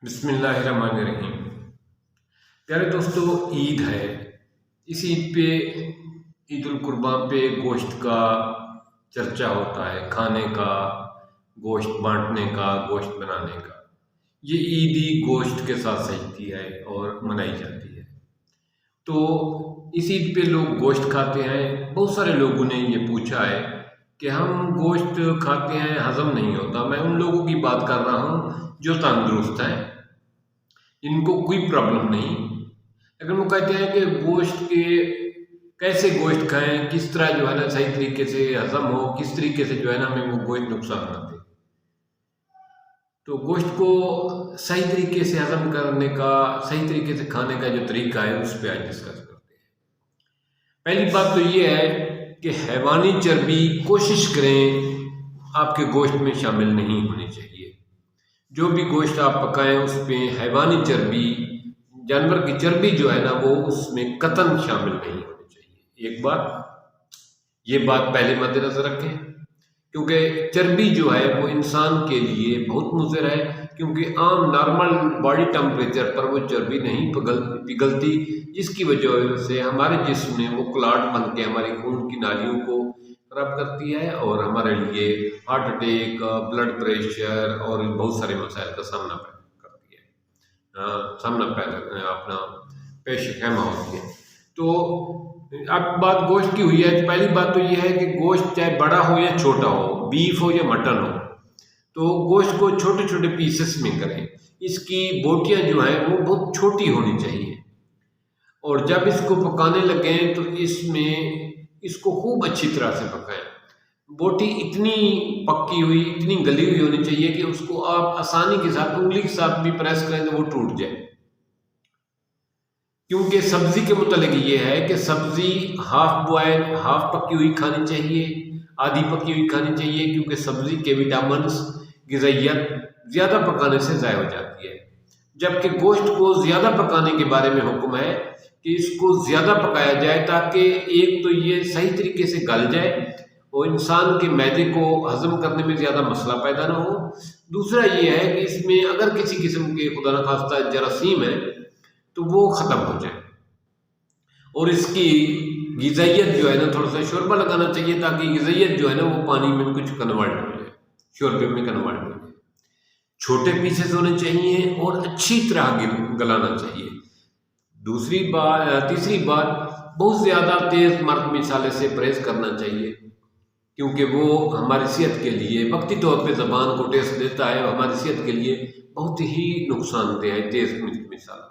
بسم اللہ الرحمن الرحیم۔ پیارے دوستو، عید ہے۔ اس عید پہ عید القربان پہ گوشت کا چرچا ہوتا ہے، کھانے کا، گوشت بانٹنے کا، گوشت بنانے کا۔ یہ عید ہی گوشت کے ساتھ سجتی ہے اور منائی جاتی ہے۔ تو اس عید پہ لوگ گوشت کھاتے ہیں۔ بہت سارے لوگوں نے یہ پوچھا ہے کہ ہم گوشت کھاتے ہیں، ہضم نہیں ہوتا۔ میں ان لوگوں کی بات کر رہا ہوں جو تندرست ہیں، ان کو کوئی پرابلم نہیں، لیکن وہ کہتے ہیں کہ گوشت کے کیسے گوشت کھائیں، کس طرح جو ہے نا صحیح طریقے سے ہضم ہو، کس طریقے سے جو ہے نا ہمیں وہ گوشت نقصان نہ دے۔ تو گوشت کو صحیح طریقے سے ہضم کرنے کا، صحیح طریقے سے کھانے کا جو طریقہ ہے اس پہ آج ڈسکس کرتے ہیں۔ پہلی بات تو یہ ہے کہ حیوانی چربی کوشش کریں آپ کے گوشت میں شامل نہیں ہونی چاہیے۔ جو بھی گوشت آپ پکائیں اس پہ حیوانی چربی، جانور کی چربی جو ہے نا وہ اس میں قطعاً شامل نہیں ہونی چاہیے۔ ایک بات، یہ بات پہلے مد نظر رکھیں، کیونکہ چربی جو ہے وہ انسان کے لیے بہت مضر ہے، کیونکہ عام نارمل باڈی ٹمپریچر پر وہ چربی نہیں پگھلتی، جس کی وجہ سے ہمارے جسم میں وہ کلاٹ بن کے ہماری خون کی نالیوں کو خراب کرتی ہے اور ہمارے لیے ہارٹ اٹیک، بلڈ پریشر اور بہت سارے مسائل کا سامنا کرتی ہے، اپنا پیش خیمہ ہوتی ہے۔ تو اب بات گوشت کی ہوئی ہے، تو پہلی بات تو یہ ہے کہ گوشت چاہے بڑا ہو یا چھوٹا ہو، بیف ہو یا مٹن ہو، تو گوشت کو چھوٹے چھوٹے پیسز میں کریں۔ اس کی بوٹیاں جو ہیں وہ بہت چھوٹی ہونی چاہیے، اور جب اس کو پکانے لگیں تو اس کو خوب اچھی طرح سے پکائیں۔ بوٹی اتنی پکی ہوئی، اتنی گلی ہوئی ہونی چاہیے کہ اس کو آپ آسانی کے ساتھ انگلی کے ساتھ بھی پریس کریں تو وہ ٹوٹ جائے۔ کیونکہ سبزی کے متعلق یہ ہے کہ سبزی ہاف بوائل، ہاف پکی ہوئی کھانی چاہیے، آدھی پکی ہوئی کھانی چاہیے، کیونکہ سبزی کے وٹامنس، غذائیت زیادہ پکانے سے ضائع ہو جاتی ہے۔ جبکہ گوشت کو زیادہ پکانے کے بارے میں حکم ہے کہ اس کو زیادہ پکایا جائے، تاکہ ایک تو یہ صحیح طریقے سے گل جائے اور انسان کے معدے کو ہضم کرنے میں زیادہ مسئلہ پیدا نہ ہو۔ دوسرا یہ ہے کہ اس میں اگر کسی قسم کے خدا نخواستہ جراثیم ہے تو وہ ختم ہو جائے، اور اس کی غذائیت جو ہے نا تھوڑا سا شوربہ لگانا چاہیے، تاکہ غذائیت جو ہے نا وہ پانی میں کچھ کنورٹ ہو جائے، شوربے میں کنورٹ ہو جائے۔ چھوٹے پیسز ہونے چاہیے اور اچھی طرح گلانا چاہیے۔ تیسری بات، بہت زیادہ تیز مرچ مسالے سے پرہیز کرنا چاہیے، کیونکہ وہ ہماری صحت کے لیے وقتی طور پہ زبان کو ٹیسٹ دیتا ہے، اور ہماری صحت کے لیے بہت ہی نقصان دہ ہے تیز مرچ مسالہ۔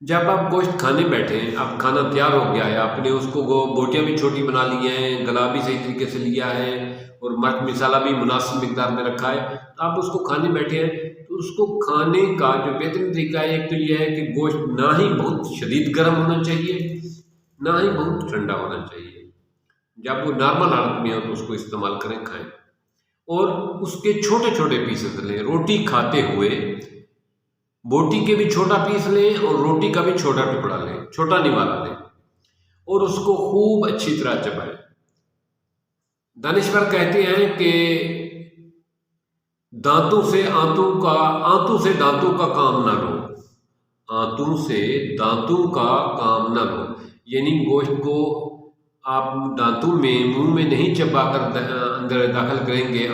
جب آپ گوشت کھانے بیٹھیں، اب کھانا تیار ہو گیا ہے، آپ نے اس کو بوٹیاں بھی چھوٹی بنا لی ہیں، گلا بھی صحیح طریقے سے لیا ہے، اور مرچ مسالہ بھی مناسب مقدار میں رکھا ہے، آپ اس کو کھانے بیٹھے ہیں تو اس کو کھانے کا جو بہترین طریقہ ہے، ایک تو یہ ہے کہ گوشت نہ ہی بہت شدید گرم ہونا چاہیے، نہ ہی بہت ٹھنڈا ہونا چاہیے۔ جب وہ نارمل حالت میں ہو تو اس کو استعمال کریں، کھائیں، اور اس کے چھوٹے چھوٹے پیسز لیں۔ روٹی کھاتے ہوئے بوٹی کے بھی چھوٹا پیس لیں اور روٹی کا بھی چھوٹا ٹکڑا لیں، چھوٹا نوالا لیں، اور اس کو خوب اچھی طرح چبائیں۔ دانشور کہتے ہیں کہ دانتوں سے دانتوں کا کام نہ لو، آنتوں سے دانتوں کا کام نہ لو، یعنی گوشت کو آپ دانتوں میں، منہ میں نہیں چبا کر اندر داخل کریں گے،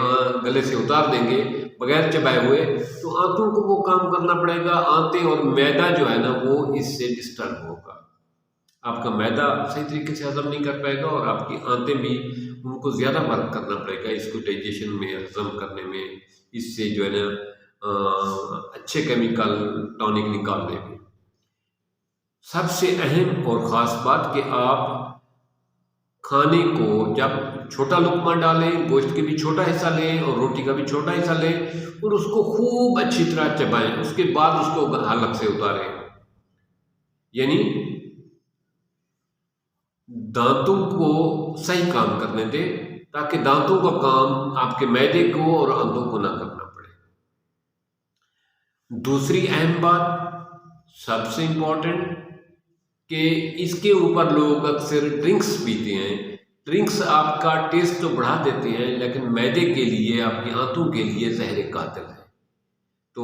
گلے سے اتار دیں گے بغیر چبائے ہوئے، تو آنتوں کو وہ کام کرنا پڑے گا۔ آنتیں اور معدہ جو ہے نا وہ اس سے ڈسٹرب ہوگا، آپ کا معدہ صحیح طریقے سے ہضم نہیں کر پائے گا، اور آپ کی آنتیں بھی، ان کو زیادہ ورک کرنا پڑے گا اس کو ڈائجیشن میں، ہضم کرنے میں، اس سے جو ہے نا اچھے کیمیکل ٹونک نکالنے میں۔ سب سے اہم اور خاص بات کہ آپ کھانے کو جب چھوٹا لقمہ ڈالیں، گوشت کے بھی چھوٹا حصہ لیں اور روٹی کا بھی چھوٹا حصہ لیں، اور اس کو خوب اچھی طرح چبائیں، اس کے بعد اس کو حلق سے اتاریں، یعنی دانتوں کو صحیح کام کرنے دیں، تاکہ دانتوں کا کام آپ کے معدے کو اور آنتوں کو نہ کرنا پڑے۔ دوسری اہم بات، سب سے امپورٹنٹ، کہ اس کے اوپر لوگ اکثر ڈرنکس پیتے ہیں۔ ڈرنکس آپ کا ٹیسٹ تو بڑھا دیتے ہیں، لیکن معدے کے لیے، آپ کی آنتوں کے لیے زہر قاتل ہے۔ تو